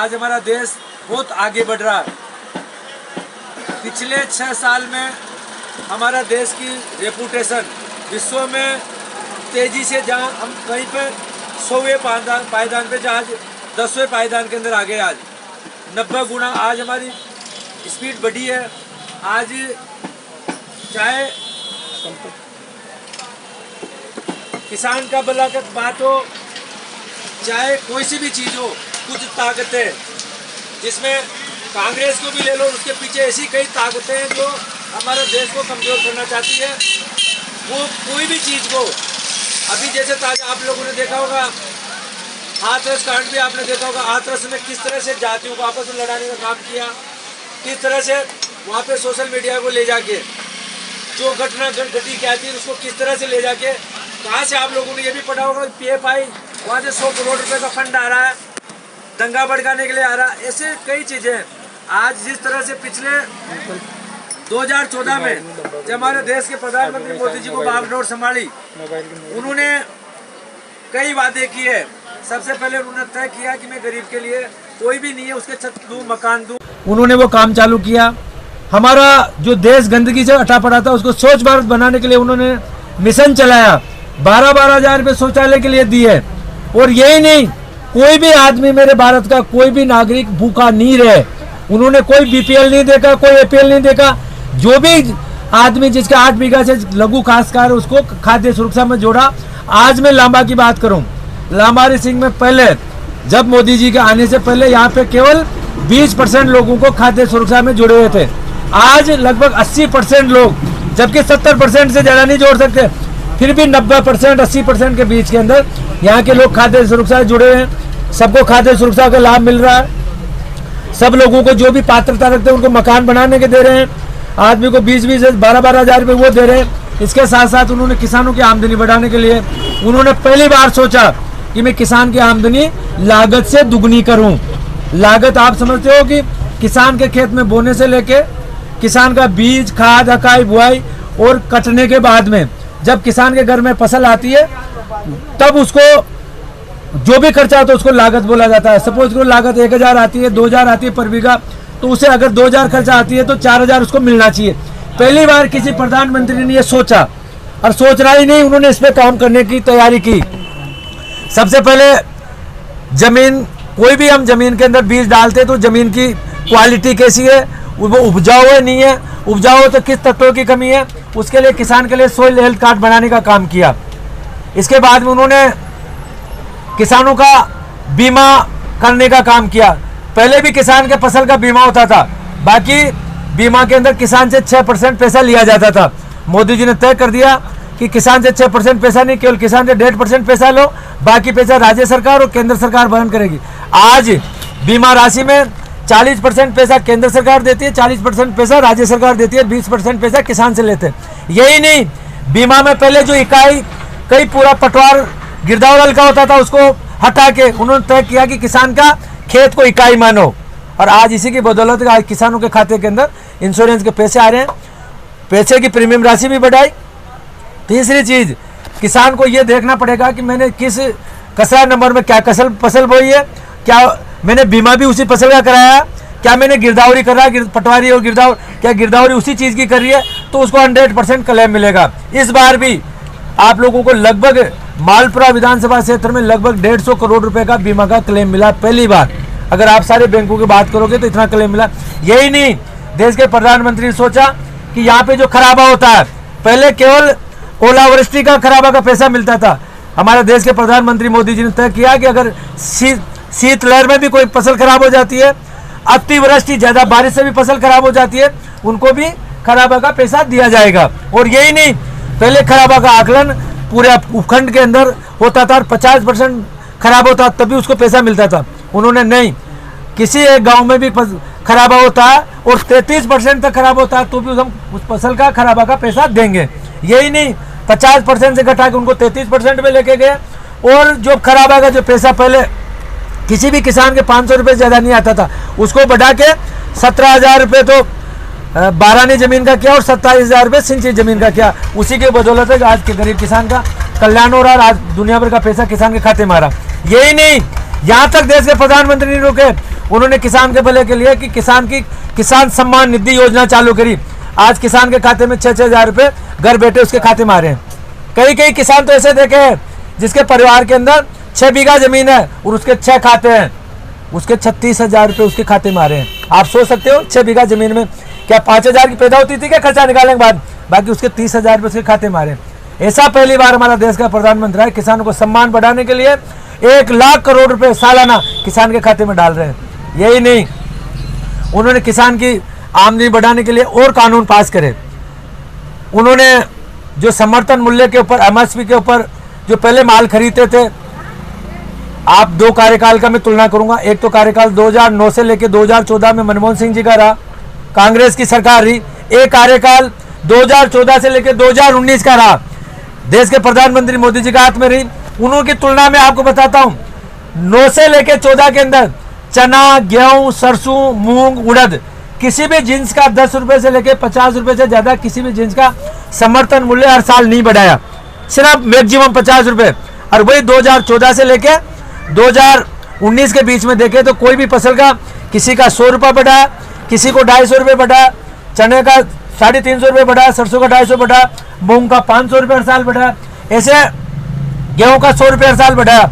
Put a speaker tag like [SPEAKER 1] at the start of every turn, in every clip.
[SPEAKER 1] आज हमारा देश बहुत आगे बढ़ रहा है। पिछले 6 साल में हमारा देश की रेपुटेशन विश्व में तेजी से, जहाँ हम कहीं पे 100वें पायदान पे, जहाँ 10वें पायदान के अंदर आ गए। आज 90 गुना आज हमारी स्पीड बढ़ी है। आज चाहे किसान का भला का बात हो, चाहे कोई सी भी चीज़ हो, कुछ ताकतें जिसमें कांग्रेस को भी ले लो, उसके पीछे ऐसी कई ताकतें हैं जो हमारे देश को कमज़ोर करना चाहती है। वो कोई भी चीज़ को, अभी जैसे ताजा आप लोगों ने देखा होगा हाथरस कांड भी आपने देखा होगा। हाथरस में किस तरह से जातियों को आपस में लड़ाने का काम किया, किस तरह से वहाँ पे सोशल मीडिया को ले जाके जो घटना घटी क्या थी उसको किस तरह से ले जाके, कहाँ से आप लोगों ने ये भी पढ़ा होगा PFI वहाँ से 100 करोड़ रुपए का फंड आ रहा है, दंगा भड़काने के लिए आ रहा है। ऐसे कई चीज़ें आज जिस तरह से पिछले 2014 में जब हमारे देश के प्रधानमंत्री मोदी जी को बागडोर संभाली, उन्होंने कई वादे किए। सबसे पहले उन्होंने तय किया कि मैं गरीब के लिए कोई भी नहीं है उसके छत दूँ, मकान दूँ। उन्होंने वो काम चालू किया। हमारा जो देश गंदगी से अटा पड़ा था उसको स्वच्छ भारत बनाने के लिए उन्होंने मिशन चलाया। 12-12 हज़ार रुपये शौचालय के लिए दिए। और यही नहीं, कोई भी आदमी मेरे भारत का कोई भी नागरिक भूखा नहीं रहे। उन्होंने कोई BPL नहीं देखा, कोई APL नहीं देखा। जो भी आदमी जिसका 8 बीघा से लघु काश्तकार उसको खाद्य सुरक्षा में जोड़ा। आज मैं लांबा की बात करूं, लांबा सिंह में पहले जब मोदी जी के आने से पहले यहाँ पे केवल 20% लोगों को खाद्य सुरक्षा में जुड़े हुए थे। आज लगभग 80% लोग, जबकि 70% से ज़्यादा नहीं जोड़ सकते, फिर भी 90% 80% के बीच के अंदर यहाँ के लोग खाद्य सुरक्षा से जुड़े हैं। सबको खाद्य सुरक्षा का लाभ मिल रहा है। सब लोगों को जो भी पात्रता रखते हैं उनको मकान बनाने के दे रहे हैं। आदमी को 20-20 12-12 हज़ार रुपये वो दे रहे हैं। इसके साथ साथ उन्होंने किसानों की आमदनी बढ़ाने के लिए उन्होंने पहली बार सोचा कि मैं किसान की आमदनी लागत से दुगनी करूं। लागत आप समझते हो कि किसान के खेत में बोने से लेके किसान का बीज, खाद, अकाई, बुआई और कटने के बाद में जब किसान के घर में फसल आती है तब उसको जो भी खर्चा होता है उसको लागत बोला जाता है। सपोज करो लागत 1000 आती है, 2000 आती है पर बीघा, तो उसे अगर 2000 खर्चा आती है तो 4000 उसको मिलना चाहिए। पहली बार किसी प्रधानमंत्री ने ये सोचा, और सोच रहा ही नहीं, उन्होंने इस पे काम करने की तैयारी की। सबसे पहले जमीन, कोई भी हम जमीन के अंदर बीज डालते तो जमीन की क्वालिटी कैसी है, वो उपजाऊ है नहीं है, उपजाऊ तो किस तत्वों की कमी है, उसके लिए किसान के लिए सोइल हेल्थ कार्ड बनाने का काम किया। इसके बाद में उन्होंने किसानों का बीमा करने का काम किया। पहले भी किसान के फसल का बीमा होता था, बाकी बीमा के अंदर किसान से 6% पैसा लिया जाता था। मोदी जी ने तय कर दिया कि किसान से 6% पैसा नहीं, केवल किसान से 1.5% पैसा लो, बाकी पैसा राज्य सरकार और केंद्र सरकार वहन करेगी। आज बीमा राशि में 40% पैसा केंद्र सरकार देती है, 40% पैसा राज्य सरकार देती है, 20% पैसा किसान से लेते हैं। यही नहीं, बीमा में पहले जो इकाई कई पूरा पटवार गिरदावरी का होता था उसको हटा के उन्होंने तय किया कि किसान का खेत को इकाई मानो। और आज इसी की बदौलत आज किसानों के खाते के अंदर इंश्योरेंस के पैसे आ रहे हैं, पैसे की प्रीमियम राशि भी बढ़ाई। तीसरी चीज़, किसान को ये देखना पड़ेगा कि मैंने किस कचरा नंबर में क्या फसल बोई है, क्या मैंने बीमा भी उसी फसल का कराया, क्या मैंने गिरदावरी करा, पटवारी और क्या गिरदावरी उसी चीज़ की कर रही है, तो उसको 100% क्लेम मिलेगा। इस बार भी आप लोगों को लगभग मालपुरा विधानसभा क्षेत्र में लगभग 150 करोड़ रुपए का बीमा का क्लेम मिला पहली बार। अगर आप सारे बैंकों की बात करोगे तो इतना क्लेम मिला। यही नहीं, देश के प्रधानमंत्री ने सोचा कि यहाँ पे जो खराबा होता है, पहले केवल ओलावृष्टि का खराबा का पैसा मिलता था। हमारे देश के प्रधानमंत्री मोदी जी ने तय किया कि अगर शीत लहर में भी कोई फसल खराब हो जाती है, अतिवृष्टि ज़्यादा बारिश से भी फसल खराब हो जाती है, उनको भी खराबा का पैसा दिया जाएगा। और यही नहीं, पहले खराबा का आकलन पूरे उपखंड के अंदर होता था और 50% खराब होता तभी उसको पैसा मिलता था। उन्होंने नहीं, किसी एक गांव में भी खराबा होता है और 33% तक खराब होता है तो भी हम उस फसल का खराबा का पैसा देंगे। यही नहीं, 50% से घटा के उनको 33% में लेके गए। और जो खराबा का जो पैसा पहले किसी भी किसान के 500 रुपये ज़्यादा नहीं आता था, उसको बढ़ा के 17,000 रुपये तो बारानी ज़मीन का किया और 27,000 रुपये सिंचित ज़मीन का किया। उसी के बदौलत है आज के गरीब किसान का कल्याण हो रहा है। आज दुनिया भर का पैसा किसान के खाते में आ रहा। यही नहीं, यहाँ तक देश के प्रधानमंत्री नहीं रुके,
[SPEAKER 2] उन्होंने किसान के भले के लिए कि किसान सम्मान निधि योजना चालू करी। आज किसान के खाते में 6-6 हजार रुपये घर बैठे उसके खाते में आ रहे हैं। कई किसान तो ऐसे देखे हैं जिसके परिवार के अंदर 6 बीघा जमीन है और उसके 6 खाते हैं, उसके 36,000 रुपये उसके खाते में आ रहे हैं। आप सोच सकते हो 6 बीघा जमीन में क्या 5,000 की पैदा होती थी क्या खर्चा निकालने के बाद, बाकी उसके 30,000 रुपये उसके खाते में आ रहे हैं। ऐसा पहली बार हमारा देश का प्रधानमंत्री है, किसानों को सम्मान बढ़ाने के लिए 1 लाख करोड़ रुपए सालाना किसान के खाते में डाल रहे हैं। यही नहीं, उन्होंने किसान की आमदनी बढ़ाने के लिए और कानून पास करे। उन्होंने जो समर्थन मूल्य के ऊपर MSP के ऊपर जो पहले माल खरीदते थे, आप 2 कार्यकाल का मैं तुलना करूंगा। एक तो कार्यकाल 2009 से लेकर 2014 में मनमोहन सिंह जी का रहा, कांग्रेस की सरकार रही। एक कार्यकाल 2014 से लेकर 2019 का रहा, देश के प्रधानमंत्री मोदी जी का हाथ में रही। उन्हों की तुलना में आपको बताता हूं, 9 से लेकर 14 के अंदर चना, गेहूं, सरसों, मूंग, उड़द किसी भी जिन्स का 10 रुपए से लेकर 50 रुपए से ज्यादा किसी भी जिन्स का समर्थन मूल्य हर साल नहीं बढ़ाया, सिर्फ मैक्सिमम 50 रुपए। और वही 2014 से लेकर 2019 के बीच में देखें तो कोई भी फसल का किसी का 100 रुपये बढ़ा, किसी को 250 रुपये बढ़ा, चने का 350 रुपये बढ़ा, सरसों का 250 बढ़ा, मूंग का 500 रुपये हर साल बढ़ा, ऐसे गेहूं का 100 रुपये हर साल बढ़ाया।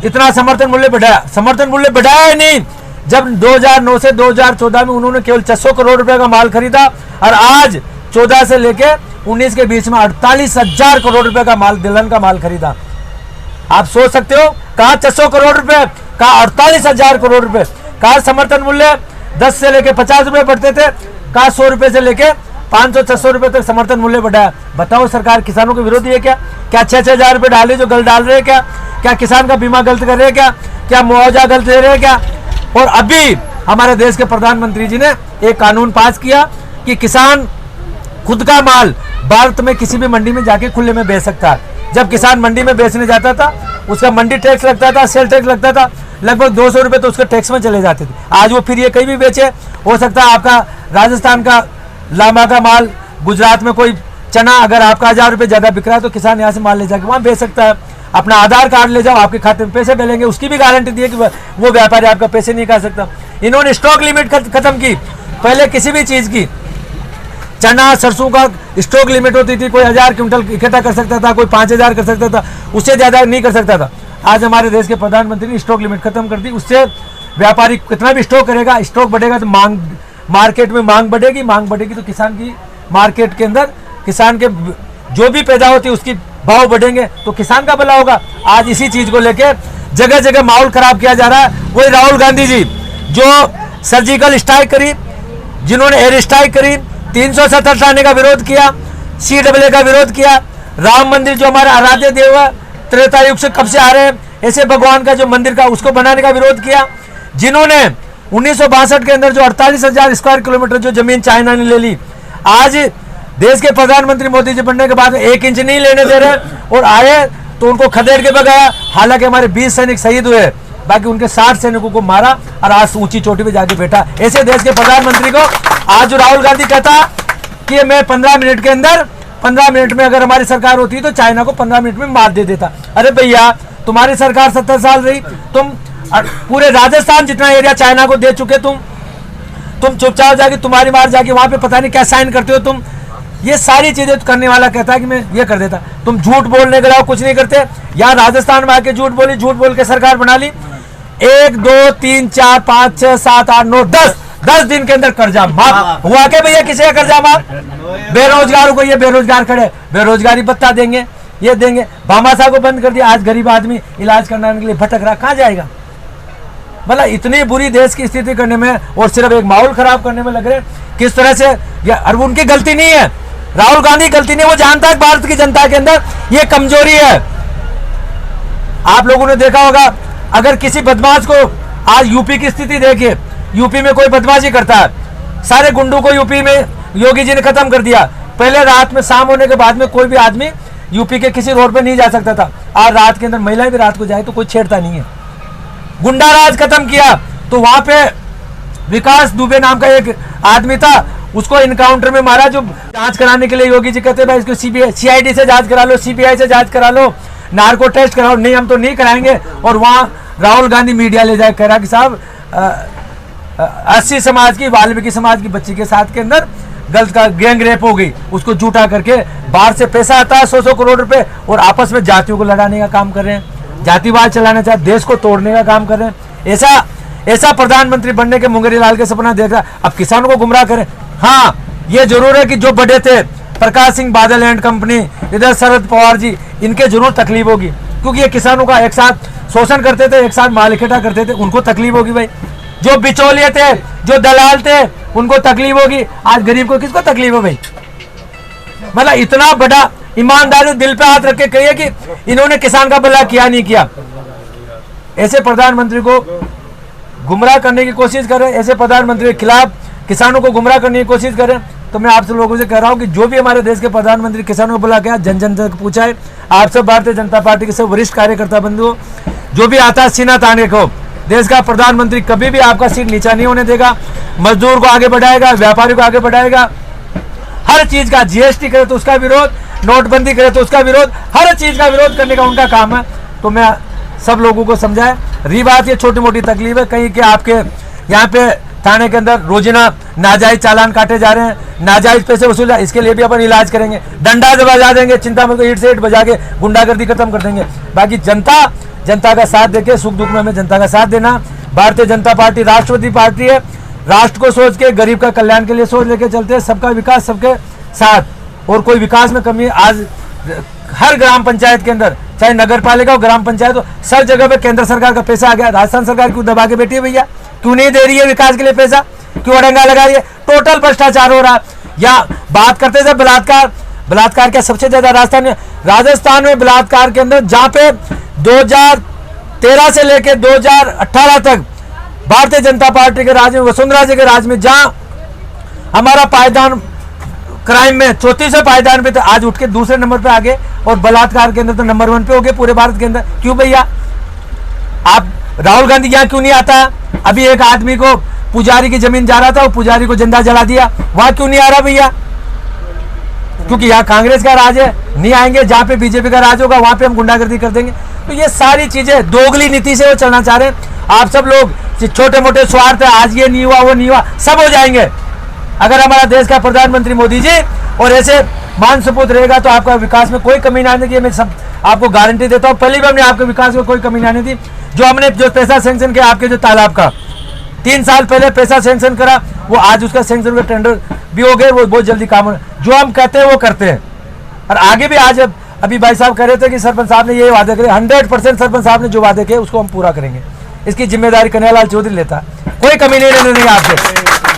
[SPEAKER 2] इतना समर्थन मूल्य बढ़ाया, समर्थन मूल्य बढ़ाया ही नहीं। जब 2009 से 2014 में उन्होंने केवल 600 करोड़ रुपए का माल खरीदा और आज 14 से लेकर 19 के बीच में 48,000 करोड़ रुपए का माल, दलहन का माल खरीदा। आप सोच सकते हो, कहा 600 करोड़ रुपए, कहा 48,000 करोड़ रुपए, कहा समर्थन मूल्य 10 से लेकर 50 रुपए बढ़ते थे, कहा 100 रुपए से लेकर 500-600 रुपए तक समर्थन मूल्य बढ़ाया। बताओ सरकार किसानों के विरोधी है क्या? क्या 6,000 रुपए डाले जो गलत डाल रहे हैं क्या? क्या किसान का बीमा गलत कर रहे हैं क्या? क्या मुआवजा गलत दे रहे हैं क्या? और अभी हमारे देश के प्रधानमंत्री जी ने एक कानून पास किया कि किसान खुद का माल भारत में किसी भी मंडी में जाके खुले में बेच सकता है। जब किसान मंडी में बेचने जाता था उसका मंडी टैक्स लगता था, सेल टैक्स लगता था, लगभग 200 रुपए तो उसके टैक्स में चले जाते थे। आज वो फिर ये कहीं भी बेचे, हो सकता है आपका राजस्थान का लांबा का माल, गुजरात में कोई चना अगर आपका 1000 रुपये ज्यादा बिक रहा है तो किसान यहाँ से माल ले जाके वहाँ बेच सकता है। अपना आधार कार्ड ले जाओ, आपके खाते में पैसे डलेंगे, उसकी भी गारंटी दी है कि वो व्यापारी आपका पैसे नहीं खा सकता। इन्होंने स्टॉक लिमिट खत्म की। पहले किसी भी चीज की चना, सरसों का स्टॉक लिमिट होती थी, कोई 1000 क्विंटल इकट्ठा कर सकता था, कोई 5000 कर सकता था, उससे ज्यादा नहीं कर सकता था। आज हमारे देश के प्रधानमंत्री ने स्टॉक लिमिट खत्म कर दी। उससे व्यापारी कितना भी स्टॉक करेगा, स्टॉक बढ़ेगा तो मार्केट में मांग बढ़ेगी, मांग बढ़ेगी तो किसान की मार्केट के अंदर किसान के जो भी पैदा होती है उसकी भाव बढ़ेंगे तो किसान का भला होगा। आज इसी चीज को लेके जगह जगह माहौल खराब किया जा रहा है। वही राहुल गांधी जी जो सर्जिकल स्ट्राइक करी, जिन्होंने एयर स्ट्राइक करी, 370 लाने का विरोध किया, CAA का विरोध किया, राम मंदिर जो हमारा आराध्य देव है, त्रेता युग से कब से आ रहे हैं, ऐसे भगवान का जो मंदिर का उसको बनाने का विरोध किया, जिन्होंने 1962 के अंदर जो 48,000 स्क्वायर किलोमीटर जो जमीन चाइना ने ले ली, आज देश के प्रधानमंत्री मोदी जी बनने के बाद 1 इंच नहीं लेने दे रहे, और आए तो उनको खदेड़ के भगाया। हालांकि हमारे 20 सैनिक शहीद हुए, बाकी उनके 60 सैनिकों को मारा और आज ऊंची चोटी पे जाके बैठा। ऐसे देश के प्रधानमंत्री को आज जो राहुल गांधी कहता कि मैं 15 मिनट के अंदर 15 मिनट में अगर हमारी सरकार होती तो चाइना को 15 मिनट में मार दे देता। अरे भैया, तुम्हारी सरकार 70 साल रही, तुम पूरे राजस्थान जितना एरिया चाइना को दे चुके, तुम चुपचाप जाके तुम्हारी मार जाके वहां पे पता नहीं क्या साइन करते हो तुम। ये सारी चीजें करने वाला कहता है कि मैं ये कर देता। तुम झूठ बोलने के अलावा कुछ नहीं करते। यहाँ राजस्थान में आके झूठ बोल के सरकार बना ली। 1 2 3 4 5 6 7 8 9 10 दिन के अंदर कर्जा माफ हुआ के भैया, किसी का कर्जा माफ? बेरोजगारों को, ये बेरोजगार खड़े, बेरोजगारी भत्ता देंगे, ये देंगे। भामाशाह को बंद कर दिया। आज गरीब आदमी इलाज कराने के लिए भटक रहा, कहाँ जाएगा? मतलब इतनी बुरी देश की स्थिति करने में और सिर्फ एक माहौल खराब करने में लग रहे किस तरह से। और उनकी गलती नहीं है, राहुल गांधी गलती नहीं, वो जानता है भारत की जनता के अंदर ये कमजोरी है। आप लोगों ने देखा होगा, अगर किसी बदमाश को, आज यूपी की स्थिति देखिए, यूपी में कोई बदमाशी करता है, सारे गुंडों को यूपी में योगी जी ने खत्म कर दिया। पहले रात में, शाम होने के बाद में कोई भी आदमी यूपी के किसी रोड पे नहीं जा सकता था। आज रात के अंदर महिलाएं भी रात को जाए तो कोई छेड़ता नहीं है। गुंडा राज खत्म किया। तो वहां पे विकास दुबे नाम का एक आदमी था, उसको इनकाउंटर में मारा। जो जांच कराने के लिए योगी जी कहते भाई इसको CID से जांच करा लो, CBI से जांच करा लो, नार्को टेस्ट कराओ। नहीं, हम तो नहीं कराएंगे। और वहां राहुल गांधी मीडिया ले जाए, कह रहा कि साहब 80 समाज की, वाल्मीकि समाज की बच्ची के साथ के अंदर गलत का गैंग रेप हो गई, उसको झूठा करके बाहर से पैसा आता है 100-100 करोड़ रुपए, और आपस में जातियों को लड़ाने का काम कर रहे हैं, जातिवाद चलाना चाहते, देश को तोड़ने का काम कर रहे हैं। ऐसा प्रधानमंत्री बनने के मुंगेरी लाल के सपना देख रहा, अब किसानों को गुमराह करें। हाँ, ये जरूर है कि जो बड़े थे प्रकाश सिंह बादल एंड कंपनी, इधर शरद पवार जी, इनके जरूर तकलीफ होगी, क्योंकि ये किसानों का एक साथ शोषण करते थे, एक साथ माल इकट्ठा करते थे, उनको तकलीफ होगी भाई। जो बिचौलिए थे, जो दलाल थे, उनको तकलीफ होगी। आज गरीब को किसको तकलीफ है भाई? मतलब इतना बड़ा ईमानदारी दिल पे हाथ रख के कहिए कि इन्होंने किसान का भला किया नहीं किया। ऐसे प्रधानमंत्री को गुमराह करने की कोशिश करें, ऐसे प्रधानमंत्री के खिलाफ किसानों को गुमराह करने की कोशिश करें। तो मैं आप सब लोगों से कह रहा हूं कि जो भी हमारे देश के प्रधानमंत्री किसानों को बुला के जन जन तक पूछा है, आप सब भारतीय जनता पार्टी के सब वरिष्ठ कार्यकर्ता बंधुओं, जो भी आता है सीना ताने को, देश का प्रधानमंत्री कभी भी आपका सीट नीचा नहीं होने देगा, मजदूर को आगे बढ़ाएगा, व्यापारी को आगे बढ़ाएगा, हर चीज का, जीएसटी करे तो उसका विरोध, नोटबंदी करे तो उसका विरोध, हर चीज का विरोध करने का उनका काम है। तो मैं सब लोगों को समझाए, रही बात ये छोटी मोटी तकलीफ है कहीं कि आपके यहाँ पे थाने के अंदर रोजिना नाजायज चालान काटे जा रहे हैं, नाजायज पैसे वसूल, इसके लिए भी अपन इलाज करेंगे, डंडा बजा देंगे, चिंता मत, ईट से ईट बजा के गुंडागर्दी खत्म कर देंगे। बाकी जनता का साथ देके, सुख दुख में हमें जनता का साथ देना। भारतीय जनता पार्टी राष्ट्रवादी पार्टी है, राष्ट्र को सोच के, गरीब का कल्याण के लिए सोच लेके चलते हैं, सबका विकास सबके साथ, और कोई विकास में कमी आज हर ग्राम पंचायत के अंदर, चाहे नगर पालिका हो, ग्राम पंचायत हो, सब जगह पे केंद्र सरकार का पैसा आ गया। राजस्थान सरकार क्यों दबा के बैठी है भैया? क्यों नहीं दे रही है विकास के लिए पैसा? क्यों अड़ंगा लगा रही है? टोटल भ्रष्टाचार हो रहा है। या बात करते थे बलात्कार क्या सबसे ज्यादा राजस्थान में बलात्कार के अंदर, जहां पे 2013 से लेकर 2018 तक भारतीय जनता पार्टी के राज में, वसुंधरा जी के राज में, जहां हमारा पायदान क्राइम में 34 पायदान पे थे, आज उठ के दूसरे नंबर पे आ गए, और बलात्कार के अंदर तो नंबर 1 पे हो गए पूरे भारत के अंदर। क्यों भैया? आप राहुल गांधी यहाँ क्यों नहीं आता? अभी एक आदमी को पुजारी की जमीन जा रहा था, वो पुजारी को जिंदा जला दिया, वहां क्यों नहीं आ रहा भैया? क्योंकि यहाँ कांग्रेस का राज है, नहीं आएंगे। जहाँ पे बीजेपी का राज होगा वहां पे हम गुंडागर्दी कर देंगे। तो ये सारी चीजें दोगली नीति से वो चलना चाह रहे हैं। आप सब लोग छोटे मोटे स्वार्थ है, आज ये नहीं हुआ वो नहीं हुआ, सब हो जाएंगे अगर हमारा देश का प्रधानमंत्री मोदी जी और ऐसे मान सपूत रहेगा तो आपका विकास में कोई कमी ना आने की मैं सब आपको गारंटी देता हूँ। पहले भी हमने आपके विकास में कोई कमी ना आने दी। जो हमने जो पैसा सैंक्शन किया आपके जो तालाब का 3 साल पहले पैसा सैंक्शन करा, वो आज उसका सैंक्शन का टेंडर भी हो गए, वो बहुत जल्दी काम हो। जो हम कहते हैं वो करते हैं, और आगे भी। आज अभी भाई साहब कह रहे थे कि सरपंच साहब ने ये वादे करे, 100% सरपंच साहब ने जो वादे किए उसको हम पूरा करेंगे। इसकी जिम्मेदारी कन्हैयालाल चौधरी लेता है, कोई कमी नहीं रहने देंगे आपसे।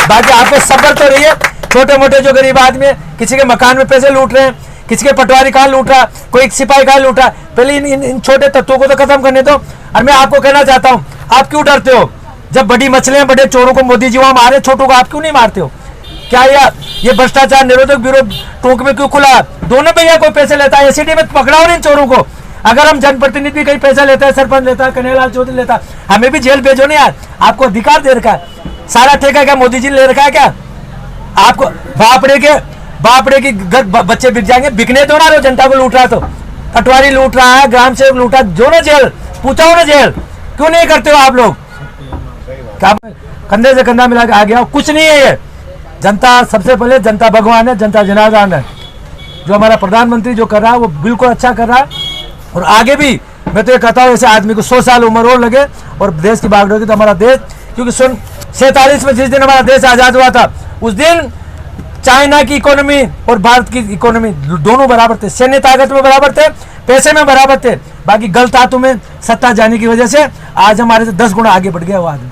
[SPEAKER 2] बाकी आपको सब्र तो रहिए। छोटे मोटे जो गरीब आदमी है, किसी के मकान में पैसे लूट रहे हैं, किसी के पटवारी कहाँ लूट रहा है, कोई सिपाही कहाँ लूट रहा है, पहले इन छोटे तत्वों को तो खत्म करने दो। और मैं आपको कहना चाहता हूँ, आप क्यों डरते हो? जब बड़ी मछलियां बड़े चोरों को मोदी जी वहां मारे, छोटों को आप क्यों नहीं मारते हो? क्या ये भ्रष्टाचार निरोधक ब्यूरो टोंक में क्यों खुला? दोनों भैया कोई पैसे लेता है, एसीडी में पकड़ाओ इन चोरों को। अगर हम जनप्रतिनिधि भी कहीं पैसा लेता है, सरपंच लेता है, कन्हैयालाल चौधरी लेता है, हमें भी जेल भेजो ना यार। आपको अधिकार दे रखा है, सारा ठेका क्या मोदी जी ले रखा है क्या? आपको बापड़े के बच्चे बिक जाएंगे, बिकने दो ना। जो जनता को लूट रहा है तो पटवारी लूट रहा है, ग्राम सेवक लूट रहा है, जो ना जेल, पूछा हो ना जेल, क्यों नहीं करते हो आप लोग? क्या कंधे से कंधा मिला के आ गया? कुछ नहीं है ये। जनता सबसे पहले, जनता भगवान है, जनता जनार्दन है। जो हमारा प्रधानमंत्री जो कर रहा है वो बिल्कुल अच्छा कर रहा है, और आगे भी मैं तो ये कहता हूँ ऐसे आदमी को 100 साल उम्र और लगे और देश की बागडोर की, तो हमारा देश, क्योंकि 47 में जिस दिन हमारा देश आजाद हुआ था उस दिन चाइना की इकोनॉमी और भारत की इकोनॉमी दोनों बराबर थे, सैन्य ताकत में बराबर थे, पैसे में बराबर थे। बाकी गलत हाथों में सत्ता जाने की वजह से आज हमारे से 10 गुना आगे बढ़ गया वो आदमी।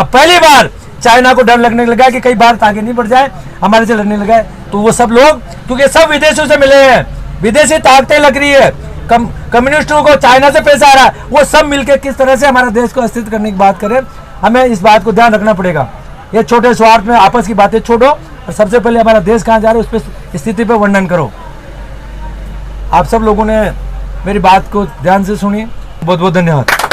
[SPEAKER 2] अब पहली बार चाइना को डर लगने लगा कि कई भारत आगे नहीं बढ़ जाए, हमारे से लड़ने लगा है। तो वो सब लोग, क्योंकि सब विदेशों से मिले हैं, विदेशी ताकतें लग रही है, कम्युनिस्टों को चाइना से पैसा आ रहा है, वो सब मिलकर किस तरह से हमारा देश को अस्तित्व करने की बात करें, हमें इस बात को ध्यान रखना पड़ेगा। ये छोटे स्वार्थ में आपस की बातें छोड़ो और सबसे पहले हमारा देश कहाँ जा रहा है उस पर स्थिति पर वर्णन करो। आप सब लोगों ने मेरी बात को ध्यान से सुनी, बहुत बहुत धन्यवाद।